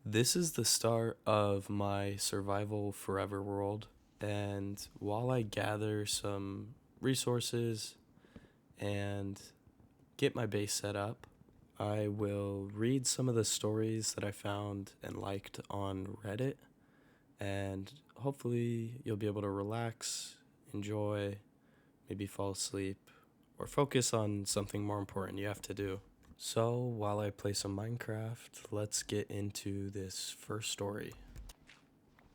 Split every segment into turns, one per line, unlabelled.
This is the start of my survival forever world, and while I gather some resources and get my base set up, I will read some of the stories that I found and liked on Reddit, and hopefully you'll be able to relax, enjoy, maybe fall asleep, or focus on something more important you have to do. So, while I play some Minecraft, let's get into this first story.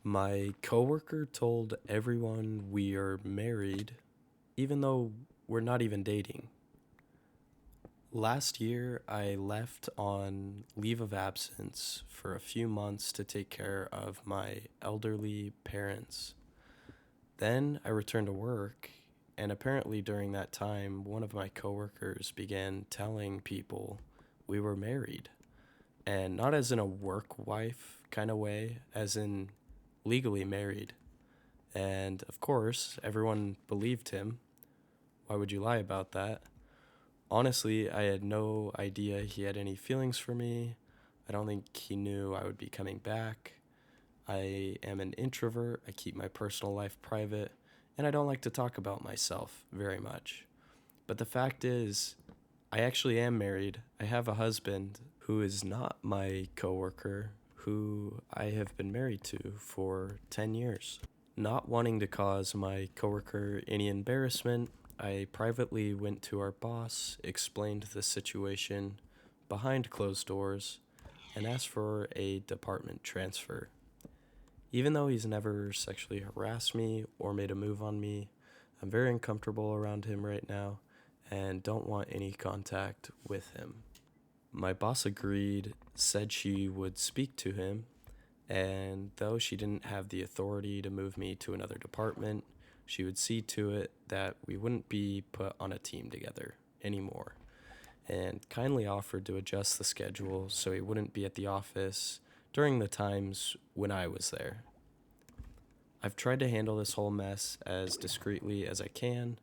My coworker told everyone we are married, even though we're not even dating. Last year, I left on leave of absence for a few months to take care of my elderly parents. Then I returned to work, and apparently during that time, one of my coworkers began telling people we were married. And not as in a work wife kind of way, as in legally married. And of course, everyone believed him. Why would you lie about that? Honestly, I had no idea he had any feelings for me. I don't think he knew I would be coming back. I am an introvert. I keep my personal life private, and I don't like to talk about myself very much. But the fact is, I actually am married. I have a husband who is not my coworker, who I have been married to for 10 years. Not wanting to cause my coworker any embarrassment, I privately went to our boss, explained the situation behind closed doors, and asked for a department transfer. Even though he's never sexually harassed me or made a move on me, I'm very uncomfortable around him right now and don't want any contact with him. My boss agreed, said she would speak to him, and though she didn't have the authority to move me to another department, she would see to it that we wouldn't be put on a team together anymore, and kindly offered to adjust the schedule so he wouldn't be at the office during the times when I was there. I've tried to handle this whole mess as discreetly as I can,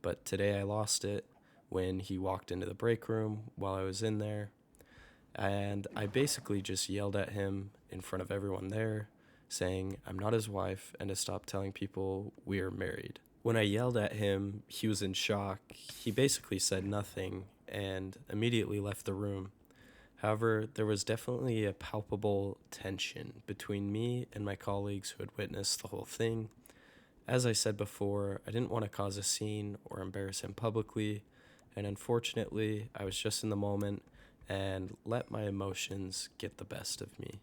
but today I lost it when he walked into the break room while I was in there, and I basically just yelled at him in front of everyone there, saying I'm not his wife and to stop telling people we are married. When I yelled at him, he was in shock. He basically said nothing and immediately left the room. However, there was definitely a palpable tension between me and my colleagues who had witnessed the whole thing. As I said before, I didn't want to cause a scene or embarrass him publicly, and unfortunately, I was just in the moment and let my emotions get the best of me.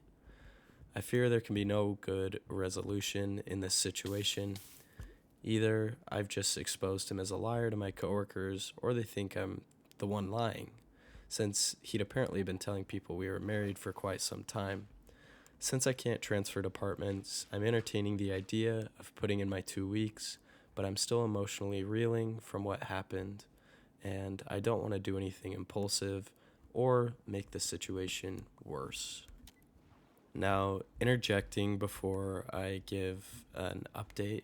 I fear there can be no good resolution in this situation. Either I've just exposed him as a liar to my coworkers, or they think I'm the one lying, since he'd apparently been telling people we were married for quite some time. Since I can't transfer departments, I'm entertaining the idea of putting in my 2 weeks, but I'm still emotionally reeling from what happened, and I don't want to do anything impulsive or make the situation worse. Now, interjecting before I give an update,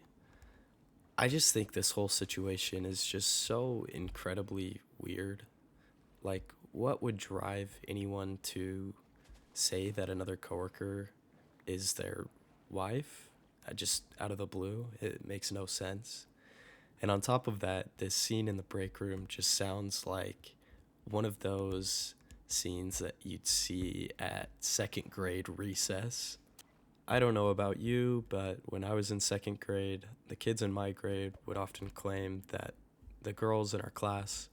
I just think this whole situation is just so incredibly weird. Like, what would drive anyone to say that another coworker is their wife? Just out of the blue, it makes no sense. And on top of that, this scene in the break room just sounds like one of those scenes that you'd see at second grade recess. I don't know about you, but when I was in second grade, the kids in my grade would often claim that the girls in our class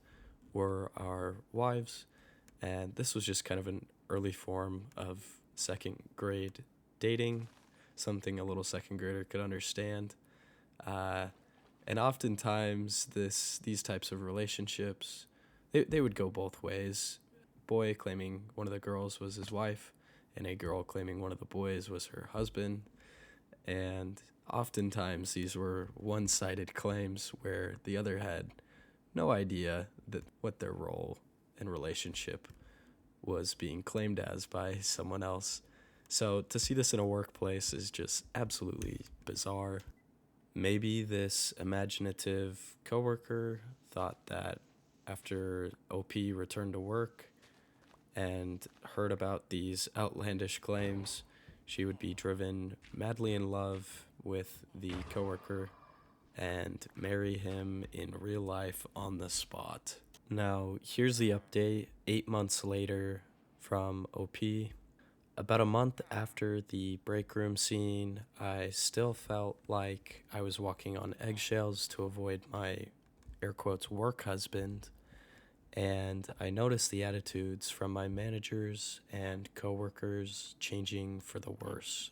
were our wives, and this was just kind of an early form of second grade dating, something a little second grader could understand. Uh, and oftentimes, these types of relationships, they would go both ways. Boy claiming one of the girls was his wife, and a girl claiming one of the boys was her husband. And oftentimes, these were one sided claims where the other had no idea that what their role and relationship was being claimed as by someone else. So to see this in a workplace is just absolutely bizarre. Maybe this imaginative coworker thought that after OP returned to work and heard about these outlandish claims, she would be driven madly in love with the coworker and marry him in real life on the spot. Now, here's the update 8 months later from OP. About a month after the break room scene, I still felt like I was walking on eggshells to avoid my air quotes work husband, and I noticed the attitudes from my managers and coworkers changing for the worse.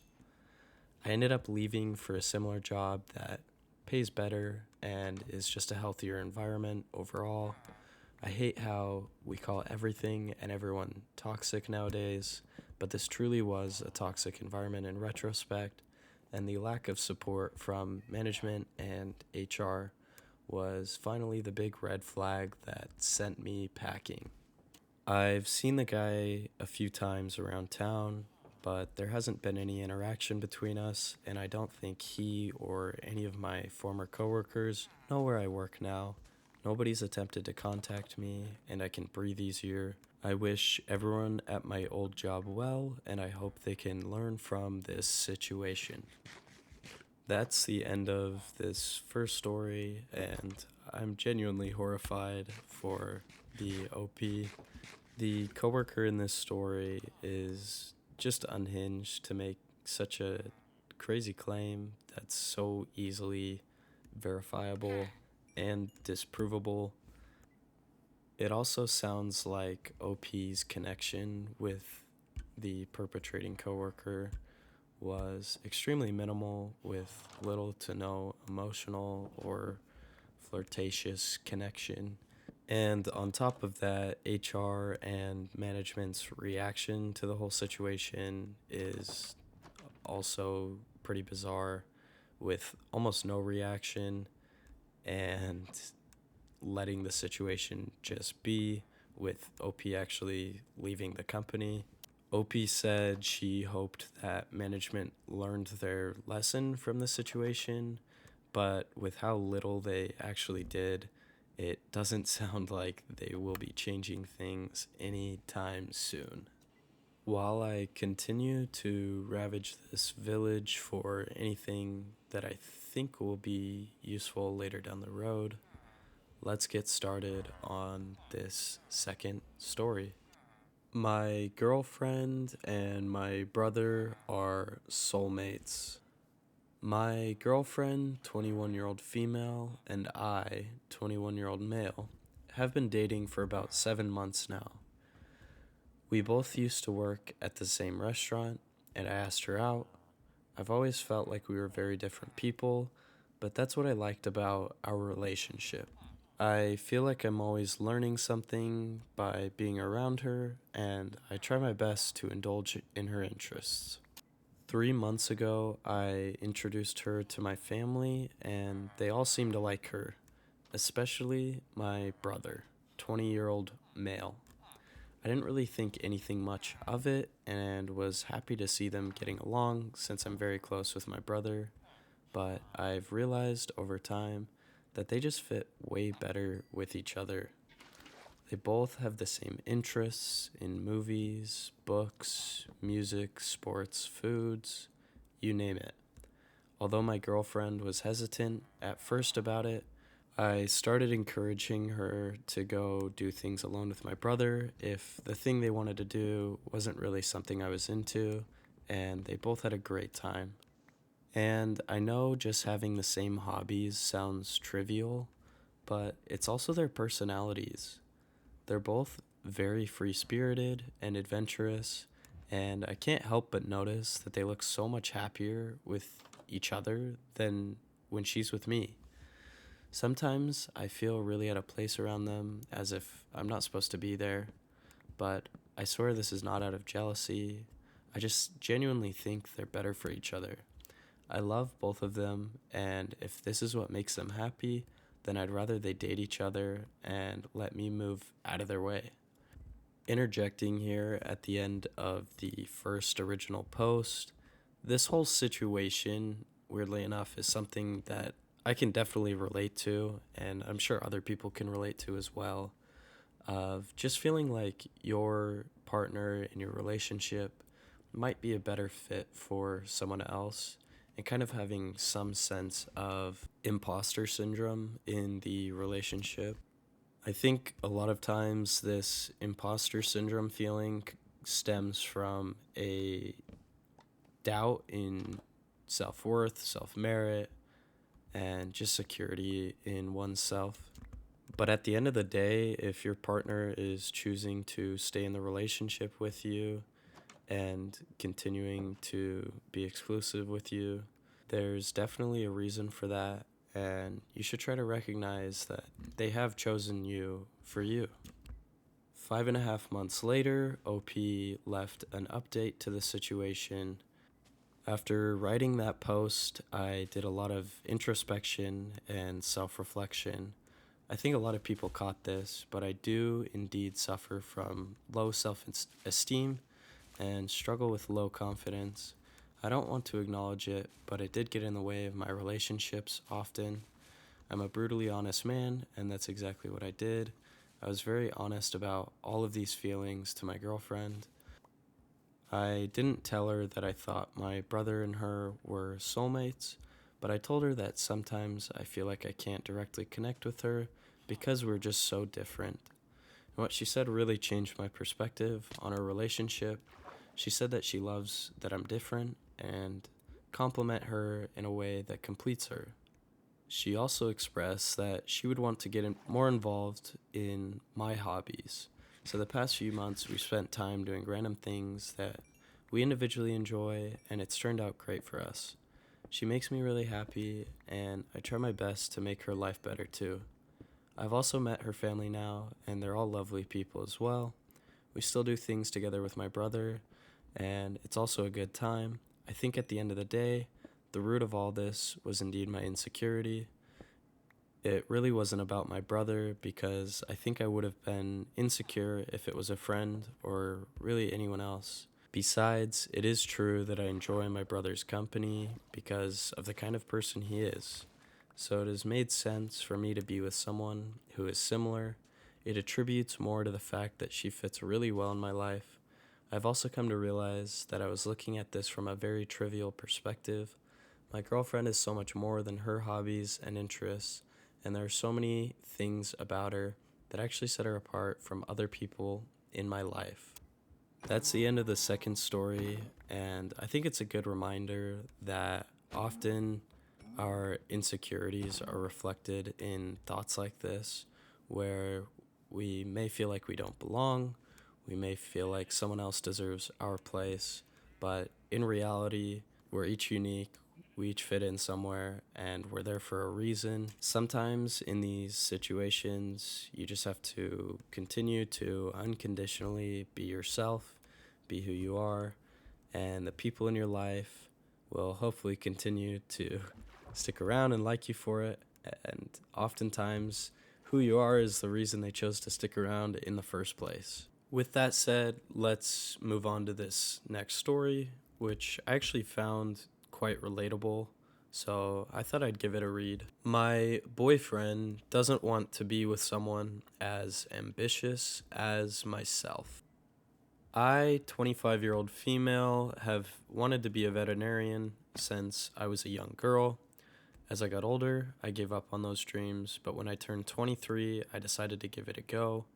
I ended up leaving for a similar job that pays better and is just a healthier environment overall. I hate how we call everything and everyone toxic nowadays, but this truly was a toxic environment in retrospect, and the lack of support from management and HR was finally the big red flag that sent me packing. I've seen the guy a few times around town, but there hasn't been any interaction between us, and I don't think he or any of my former coworkers know where I work now. Nobody's attempted to contact me, and I can breathe easier. I wish everyone at my old job well, and I hope they can learn from this situation. That's the end of this first story, and I'm genuinely horrified for the OP. The coworker in this story is just unhinged to make such a crazy claim that's so easily verifiable and disprovable. It also sounds like OP's connection with the perpetrating coworker was extremely minimal, with little to no emotional or flirtatious connection. And on top of that, HR and management's reaction to the whole situation is also pretty bizarre, with almost no reaction and letting the situation just be, with OP actually leaving the company. OP said she hoped that management learned their lesson from the situation, but with how little they actually did, it doesn't sound like they will be changing things anytime soon. While I continue to ravage this village for anything that I think will be useful later down the road, let's get started on this second story. My girlfriend and my brother are soulmates. My girlfriend, 21-year-old female, and I, 21-year-old male, have been dating for about 7 months now. We both used to work at the same restaurant, and I asked her out. I've always felt like we were very different people, but that's what I liked about our relationship. I feel like I'm always learning something by being around her, and I try my best to indulge in her interests. 3 months ago, I introduced her to my family, and they all seemed to like her, especially my brother, 20-year-old male. I didn't really think anything much of it and was happy to see them getting along since I'm very close with my brother, but I've realized over time that they just fit way better with each other. They both have the same interests in movies, books, music, sports, foods, you name it. Although my girlfriend was hesitant at first about it, I started encouraging her to go do things alone with my brother if the thing they wanted to do wasn't really something I was into, and they both had a great time. And I know just having the same hobbies sounds trivial, but it's also their personalities. They're both very free spirited and adventurous, and I can't help but notice that they look so much happier with each other than when she's with me. Sometimes I feel really out of place around them, as if I'm not supposed to be there, but I swear this is not out of jealousy. I just genuinely think they're better for each other. I love both of them, and if this is what makes them happy, then I'd rather they date each other and let me move out of their way. Interjecting here at the end of the first original post, this whole situation, weirdly enough, is something that I can definitely relate to, and I'm sure other people can relate to as well, of just feeling like your partner in your relationship might be a better fit for someone else, and kind of having some sense of imposter syndrome in the relationship. I think a lot of times this imposter syndrome feeling stems from a doubt in self worth, self merit, and just security in oneself. But at the end of the day, if your partner is choosing to stay in the relationship with you and continuing to be exclusive with you, there's definitely a reason for that. And you should try to recognize that they have chosen you for you. 5.5 months later, OP left an update to the situation. After writing that post, I did a lot of introspection and self reflection. I think a lot of people caught this, but I do indeed suffer from low self esteem and struggle with low confidence. I don't want to acknowledge it, but it did get in the way of my relationships often. I'm a brutally honest man, and that's exactly what I did. I was very honest about all of these feelings to my girlfriend. I didn't tell her that I thought my brother and her were soulmates, but I told her that sometimes I feel like I can't directly connect with her because we're just so different. And what she said really changed my perspective on our relationship. She said that she loves that I'm different and compliment her in a way that completes her. She also expressed that she would want to get more involved in my hobbies. So the past few months, we spent time doing random things that we individually enjoy, and it's turned out great for us. She makes me really happy, and I try my best to make her life better too. I've also met her family now, and they're all lovely people as well. We still do things together with my brother, and it's also a good time. I think at the end of the day, the root of all this was indeed my insecurity. It really wasn't about my brother because I think I would have been insecure if it was a friend or really anyone else. Besides, it is true that I enjoy my brother's company because of the kind of person he is. So it has made sense for me to be with someone who is similar. It attributes more to the fact that she fits really well in my life. I've also come to realize that I was looking at this from a very trivial perspective. My girlfriend is so much more than her hobbies and interests, and there are so many things about her that actually set her apart from other people in my life. That's the end of the second story, and I think it's a good reminder that often our insecurities are reflected in thoughts like this, where we may feel like we don't belong, we may feel like someone else deserves our place, but in reality, we're each unique, we each fit in somewhere, and we're there for a reason. Sometimes in these situations, you just have to continue to unconditionally be yourself, be who you are, and the people in your life will hopefully continue to stick around and like you for it. And oftentimes, who you are is the reason they chose to stick around in the first place. With that said, let's move on to this next story, which I actually found quite relatable, so I thought I'd give it a read. My boyfriend doesn't want to be with someone as ambitious as myself. I, 25-year-old female, have wanted to be a veterinarian since I was a young girl. As I got older, I gave up on those dreams, but when I turned 23, I decided to give it a go.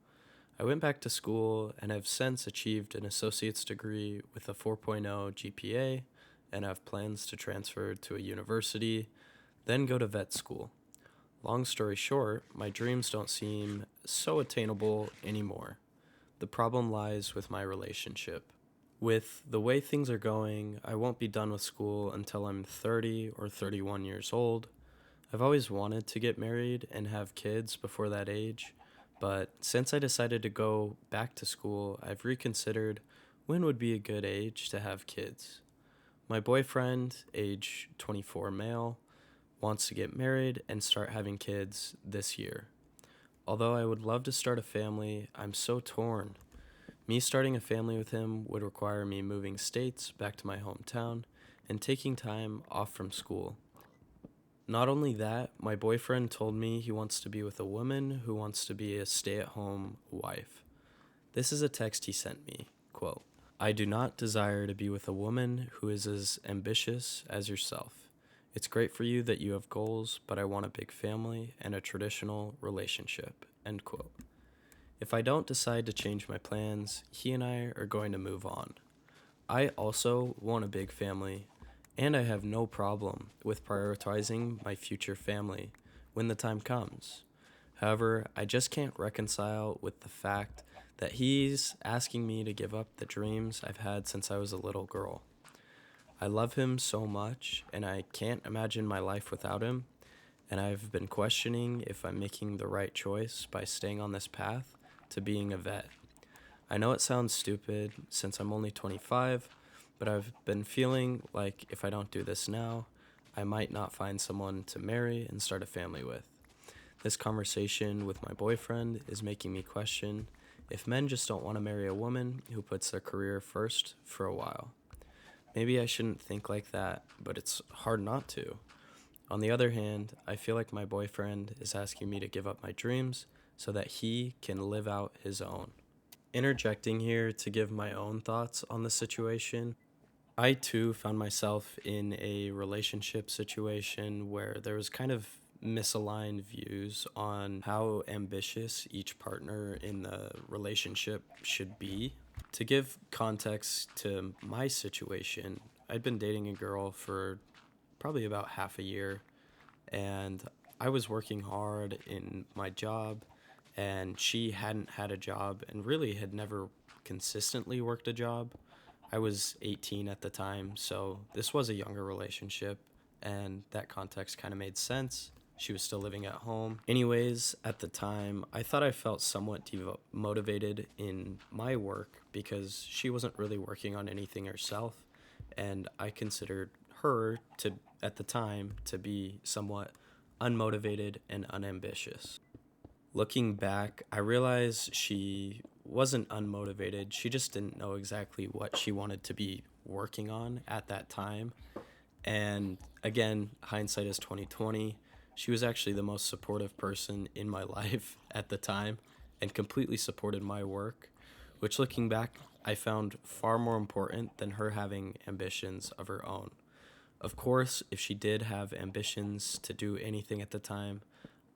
I went back to school and have since achieved an associate's degree with a 4.0 GPA and have plans to transfer to a university, then go to vet school. Long story short, my dreams don't seem so attainable anymore. The problem lies with my relationship. With the way things are going, I won't be done with school until I'm 30 or 31 years old. I've always wanted to get married and have kids before that age, but since I decided to go back to school, I've reconsidered when would be a good age to have kids. My boyfriend, age 24 male, wants to get married and start having kids this year. Although I would love to start a family, I'm so torn. Me starting a family with him would require me moving states back to my hometown and taking time off from school. Not only that, my boyfriend told me he wants to be with a woman who wants to be a stay-at-home wife. This is a text he sent me. Quote, I do not desire to be with a woman who is as ambitious as yourself. It's great for you that you have goals, but I want a big family and a traditional relationship. End quote. If I don't decide to change my plans, he and I are going to move on. I also want a big family, and I have no problem with prioritizing my future family when the time comes. However, I just can't reconcile with the fact that he's asking me to give up the dreams I've had since I was a little girl. I love him so much, and I can't imagine my life without him, and I've been questioning if I'm making the right choice by staying on this path to being a vet. I know it sounds stupid since I'm only 25, but I've been feeling like if I don't do this now, I might not find someone to marry and start a family with. This conversation with my boyfriend is making me question if men just don't want to marry a woman who puts their career first for a while. Maybe I shouldn't think like that, but it's hard not to. On the other hand, I feel like my boyfriend is asking me to give up my dreams so that he can live out his own. Interjecting here to give my own thoughts on the situation, I too found myself in a relationship situation where there was kind of misaligned views on how ambitious each partner in the relationship should be. To give context to my situation, I'd been dating a girl for probably about half a year, and I was working hard in my job, and she hadn't had a job and really had never consistently worked a job. I was 18 at the time, so this was a younger relationship, and that context kind of made sense. She was still living at home. Anyways, at the time, I thought I felt somewhat motivated in my work because she wasn't really working on anything herself, and I considered her to, at the time, to be somewhat unmotivated and unambitious. Looking back, I realized she wasn't unmotivated. She just didn't know exactly what she wanted to be working on at that time. And again, hindsight is 2020. She was actually the most supportive person in my life at the time and completely supported my work, which looking back, I found far more important than her having ambitions of her own. Of course, if she did have ambitions to do anything at the time,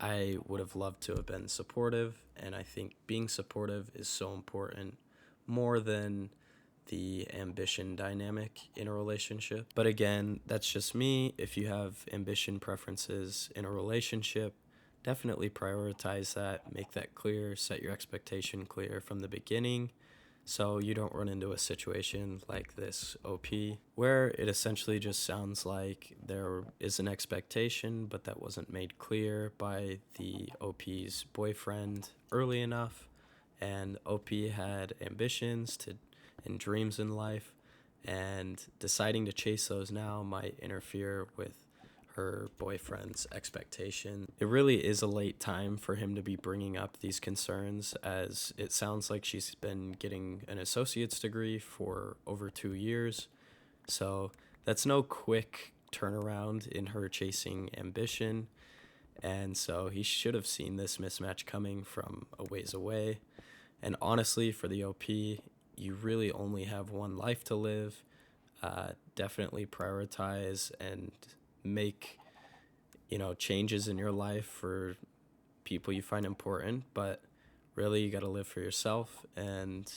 I would have loved to have been supportive, and I think being supportive is so important, more than the ambition dynamic in a relationship. But again, that's just me. If you have ambition preferences in a relationship, definitely prioritize that, make that clear, set your expectation clear from the beginning, so you don't run into a situation like this OP, where it essentially just sounds like there is an expectation, but that wasn't made clear by the OP's boyfriend early enough, and OP had ambitions to and dreams in life, and deciding to chase those now might interfere with her boyfriend's expectation. It really is a late time for him to be bringing up these concerns, as it sounds like she's been getting an associate's degree for over 2 years. So that's no quick turnaround in her chasing ambition. And so he should have seen this mismatch coming from a ways away. And honestly, for the OP, you really only have one life to live. Definitely prioritize and make changes in your life for people you find important, but really you got to live for yourself and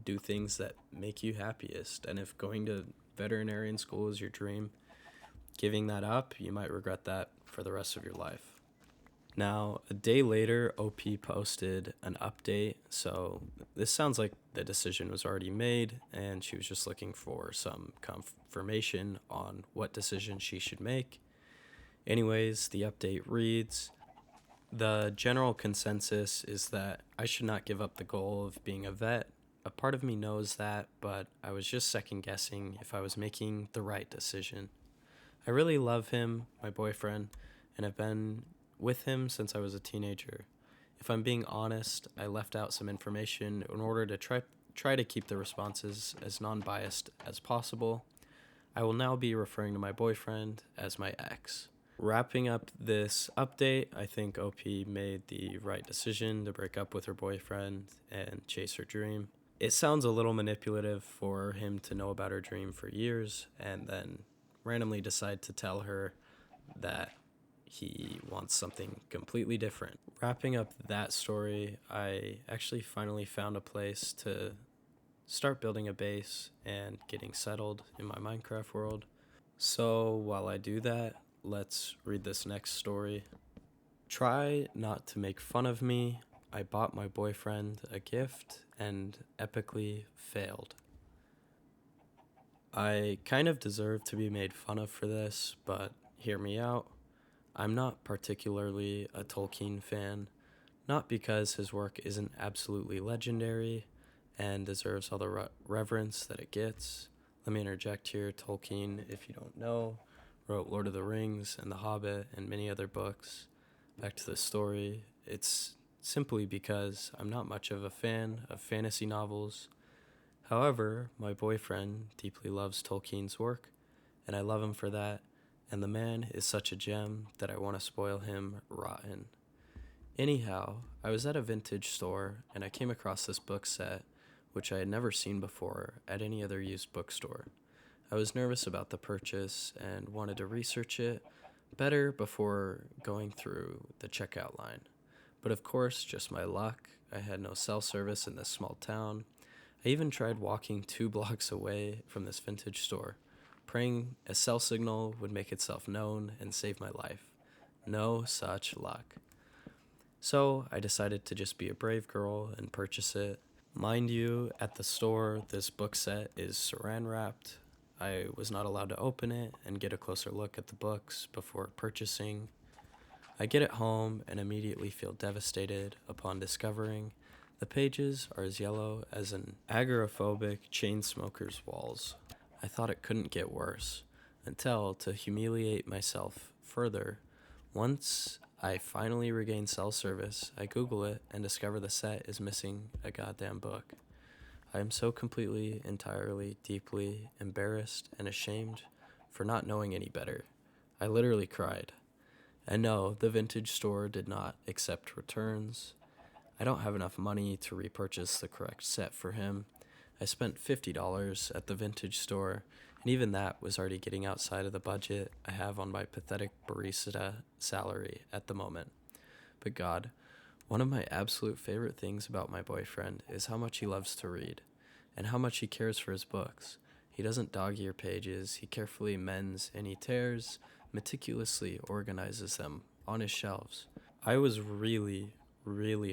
do things that make you happiest. And if going to veterinarian school is your dream, giving that up, you might regret that for the rest of your life. Now, a day later, OP posted an update, so this sounds like the decision was already made, and she was just looking for some confirmation on what decision she should make. Anyways, the update reads, the general consensus is that I should not give up the goal of being a vet. A part of me knows that, but I was just second guessing if I was making the right decision. I really love him, my boyfriend, and have been with him since I was a teenager. If I'm being honest, I left out some information in order to try to keep the responses as non-biased as possible. I will now be referring to my boyfriend as my ex. Wrapping up this update, I think OP made the right decision to break up with her boyfriend and chase her dream. It sounds a little manipulative for him to know about her dream for years and then randomly decide to tell her that he wants something completely different. Wrapping up that story, I actually finally found a place to start building a base and getting settled in my Minecraft world. So while I do that, let's read this next story. Try not to make fun of me. I bought my boyfriend a gift and epically failed. I kind of deserve to be made fun of for this, but hear me out. I'm not particularly a Tolkien fan, not because his work isn't absolutely legendary and deserves all the reverence that it gets. Let me interject here. Tolkien, if you don't know, wrote Lord of the Rings and The Hobbit and many other books. Back to the story. It's simply because I'm not much of a fan of fantasy novels. However, my boyfriend deeply loves Tolkien's work, and I love him for that, and the man is such a gem that I want to spoil him rotten. Anyhow, I was at a vintage store, and I came across this book set, which I had never seen before at any other used bookstore. I was nervous about the purchase and wanted to research it better before going through the checkout line. But of course, just my luck, I had no cell service in this small town. I even tried walking 2 blocks away from this vintage store, praying a cell signal would make itself known and save my life. No such luck. So I decided to just be a brave girl and purchase it. Mind you, at the store, this book set is saran wrapped. I was not allowed to open it and get a closer look at the books before purchasing. I get it home and immediately feel devastated upon discovering the pages are as yellow as an agoraphobic chain smoker's walls. I thought it couldn't get worse, until, to humiliate myself further, once I finally regain cell service, I Google it and discover the set is missing a goddamn book. I am so completely, entirely, deeply embarrassed and ashamed for not knowing any better. I literally cried. And no, the vintage store did not accept returns. I don't have enough money to repurchase the correct set for him. I spent $50 at the vintage store, and even that was already getting outside of the budget I have on my pathetic barista salary at the moment. But God, one of my absolute favorite things about my boyfriend is how much he loves to read, and how much he cares for his books. He doesn't dog-ear pages, he carefully mends any tears, meticulously organizes them on his shelves. I was really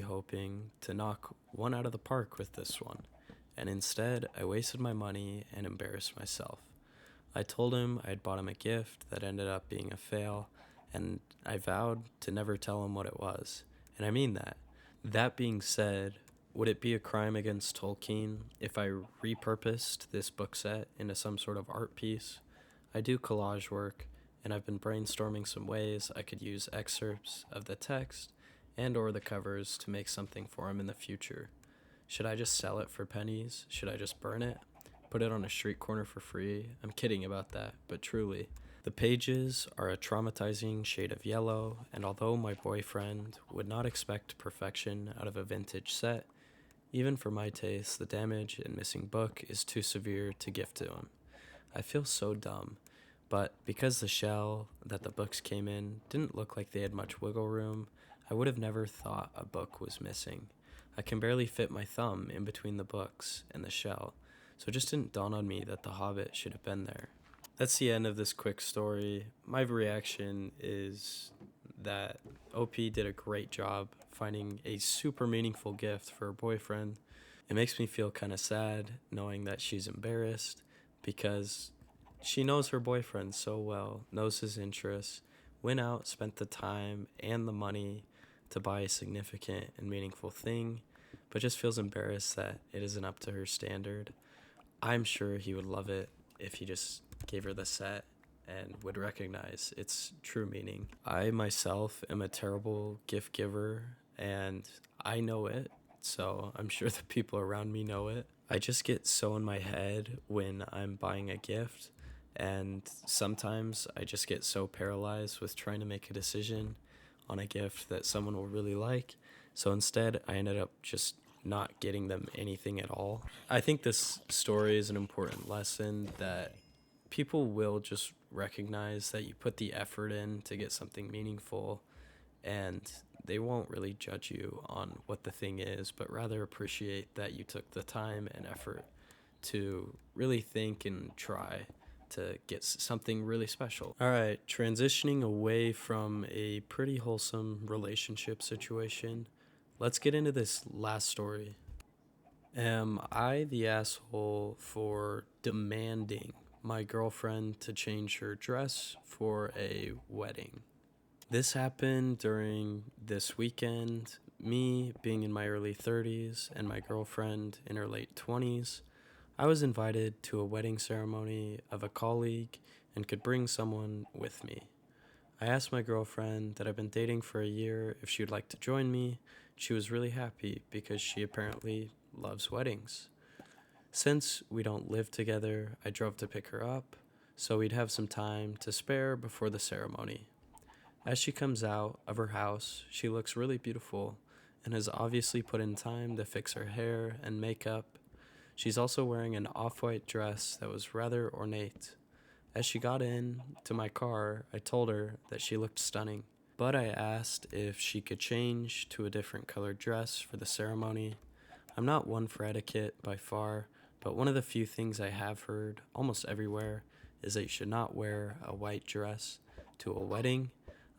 hoping to knock one out of the park with this one, and instead I wasted my money and embarrassed myself. I told him I had bought him a gift that ended up being a fail, and I vowed to never tell him what it was, and I mean that. That being said, would it be a crime against Tolkien if I repurposed this book set into some sort of art piece? I do collage work, and I've been brainstorming some ways I could use excerpts of the text and or the covers to make something for him in the future. Should I just sell it for pennies? Should I just burn it? Put it on a street corner for free? I'm kidding about that, but truly. The pages are a traumatizing shade of yellow, and although my boyfriend would not expect perfection out of a vintage set, even for my taste, the damage and missing book is too severe to gift to him. I feel so dumb, but because the shell that the books came in didn't look like they had much wiggle room, I would have never thought a book was missing. I can barely fit my thumb in between the books and the shell, so it just didn't dawn on me that The Hobbit should have been there. That's the end of this quick story. My reaction is that OP did a great job finding a super meaningful gift for her boyfriend. It makes me feel kind of sad knowing that she's embarrassed because she knows her boyfriend so well, knows his interests, went out, spent the time and the money to buy a significant and meaningful thing, but just feels embarrassed that it isn't up to her standard. I'm sure he would love it if he just gave her the set and would recognize its true meaning. I myself am a terrible gift giver, and I know it, so I'm sure the people around me know it. I just get so in my head when I'm buying a gift, and sometimes I just get so paralyzed with trying to make a decision on a gift that someone will really like. So instead, I ended up just not getting them anything at all. I think this story is an important lesson that people will just recognize that you put the effort in to get something meaningful, and they won't really judge you on what the thing is, but rather appreciate that you took the time and effort to really think and try to get something really special. All right, transitioning away from a pretty wholesome relationship situation, let's get into this last story. Am I the asshole for demanding my girlfriend to change her dress for a wedding? This happened during this weekend, me being in my early 30s and my girlfriend in her late 20s. I was invited to a wedding ceremony of a colleague and could bring someone with me. I asked my girlfriend that I've been dating for a year if she would like to join me. She was really happy because she apparently loves weddings. Since we don't live together, I drove to pick her up so we'd have some time to spare before the ceremony. As she comes out of her house, she looks really beautiful and has obviously put in time to fix her hair and makeup. She's also wearing an off-white dress that was rather ornate. As she got in to my car, I told her that she looked stunning, but I asked if she could change to a different colored dress for the ceremony. I'm not one for etiquette by far, but one of the few things I have heard almost everywhere is that you should not wear a white dress to a wedding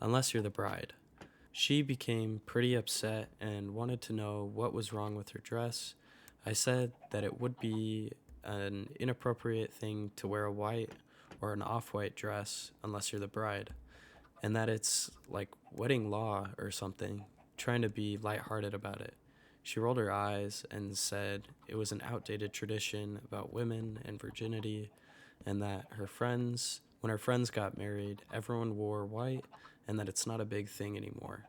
unless you're the bride. She became pretty upset and wanted to know what was wrong with her dress. I said that it would be an inappropriate thing to wear a white or an off-white dress unless you're the bride, and that it's like wedding law or something, trying to be lighthearted about it. She rolled her eyes and said it was an outdated tradition about women and virginity, and that when her friends got married, everyone wore white, and that it's not a big thing anymore.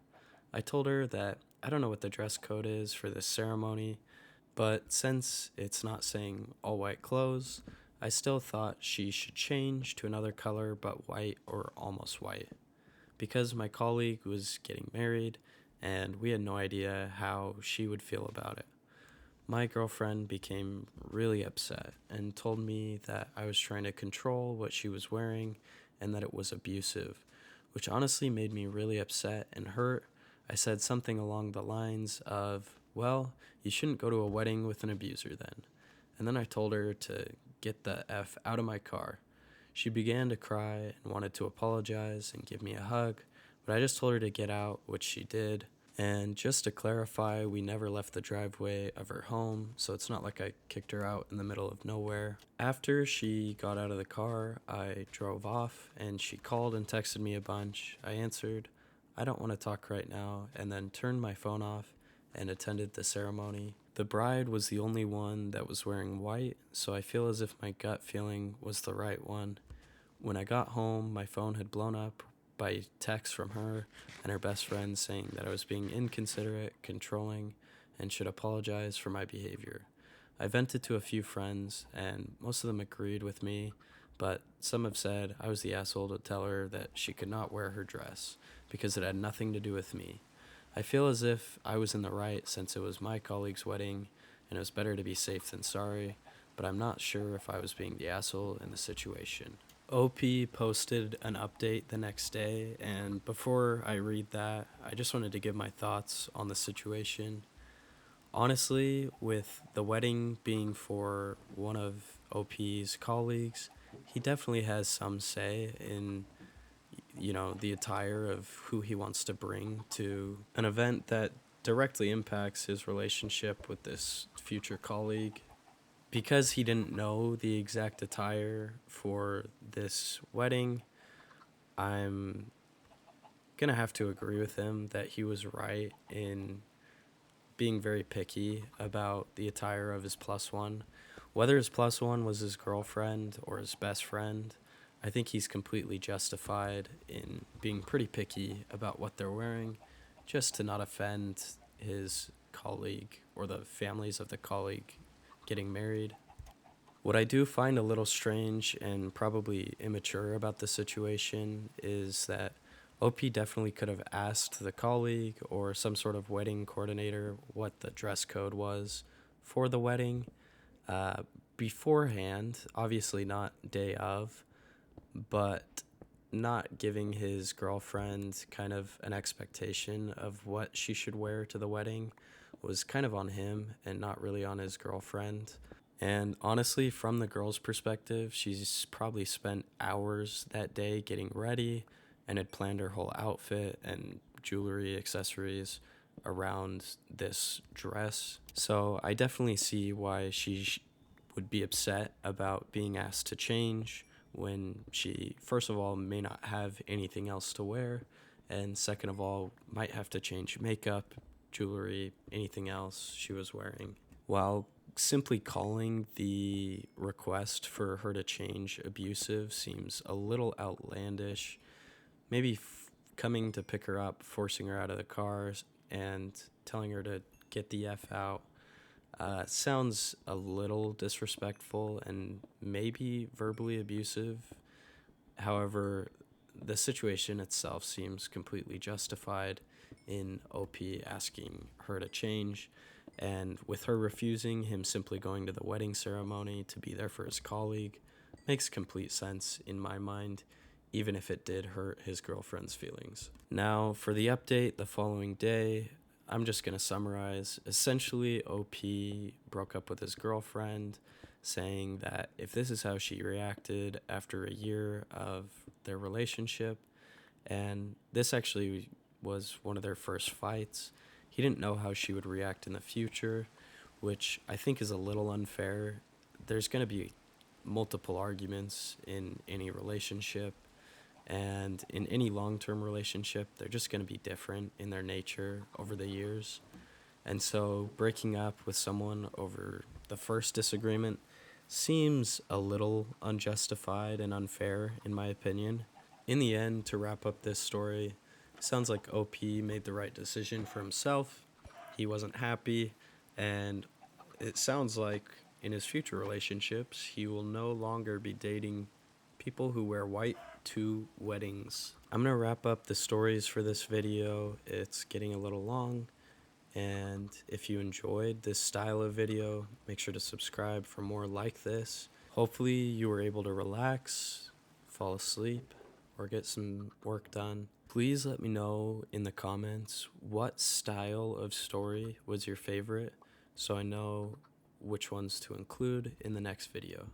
I told her that I don't know what the dress code is for this ceremony, but since it's not saying all white clothes, I still thought she should change to another color but white or almost white. Because my colleague was getting married and we had no idea how she would feel about it. My girlfriend became really upset and told me that I was trying to control what she was wearing and that it was abusive, which honestly made me really upset and hurt. I said something along the lines of, well, you shouldn't go to a wedding with an abuser then. And then I told her to get the F out of my car. She began to cry and wanted to apologize and give me a hug, but I just told her to get out, which she did. And just to clarify, we never left the driveway of her home, so it's not like I kicked her out in the middle of nowhere. After she got out of the car, I drove off, and she called and texted me a bunch. I answered, I don't want to talk right now, and then turned my phone off and attended the ceremony. The bride was the only one that was wearing white, so I feel as if my gut feeling was the right one. When I got home, my phone had blown up by text from her and her best friend saying that I was being inconsiderate, controlling, and should apologize for my behavior. I vented to a few friends, and most of them agreed with me, but some have said I was the asshole to tell her that she could not wear her dress because it had nothing to do with me. I feel as if I was in the right since it was my colleague's wedding and it was better to be safe than sorry, but I'm not sure if I was being the asshole in the situation. OP posted an update the next day, and before I read that, I just wanted to give my thoughts on the situation. Honestly, with the wedding being for one of OP's colleagues, he definitely has some say in, the attire of who he wants to bring to an event that directly impacts his relationship with this future colleague. Because he didn't know the exact attire for this wedding, I'm gonna have to agree with him that he was right in being very picky about the attire of his plus one. Whether his plus one was his girlfriend or his best friend, I think he's completely justified in being pretty picky about what they're wearing just to not offend his colleague or the families of the colleague getting married. What I do find a little strange and probably immature about the situation is that OP definitely could have asked the colleague or some sort of wedding coordinator what the dress code was for the wedding uh, beforehand, obviously not day of, but not giving his girlfriend kind of an expectation of what she should wear to the wedding was kind of on him and not really on his girlfriend. And honestly, from the girl's perspective, she's probably spent hours that day getting ready and had planned her whole outfit and jewelry, accessories around this dress. So I definitely see why would be upset about being asked to change when she, first of all, may not have anything else to wear, and second of all, might have to change makeup, jewelry, anything else she was wearing. While simply calling the request for her to change abusive seems a little outlandish. Maybe coming to pick her up, forcing her out of the car, and telling her to get the F out sounds a little disrespectful and maybe verbally abusive. However, the situation itself seems completely justified in OP asking her to change, and with her refusing, him simply going to the wedding ceremony to be there for his colleague makes complete sense in my mind, even if it did hurt his girlfriend's feelings. Now, for the update the following day, I'm just going to summarize. Essentially, OP broke up with his girlfriend, saying that if this is how she reacted after a year of their relationship, and this actually was one of their first fights, he didn't know how she would react in the future, which I think is a little unfair. There's going to be multiple arguments in any relationship, and in any long term relationship, they're just going to be different in their nature over the years. And so breaking up with someone over the first disagreement seems a little unjustified and unfair, in my opinion. In the end, to wrap up this story, sounds like OP made the right decision for himself. He wasn't happy, and it sounds like in his future relationships, he will no longer be dating people who wear white to weddings. I'm going to wrap up the stories for this video. It's getting a little long. And if you enjoyed this style of video, make sure to subscribe for more like this. Hopefully you were able to relax, fall asleep, or get some work done. Please let me know in the comments what style of story was your favorite so I know which ones to include in the next video.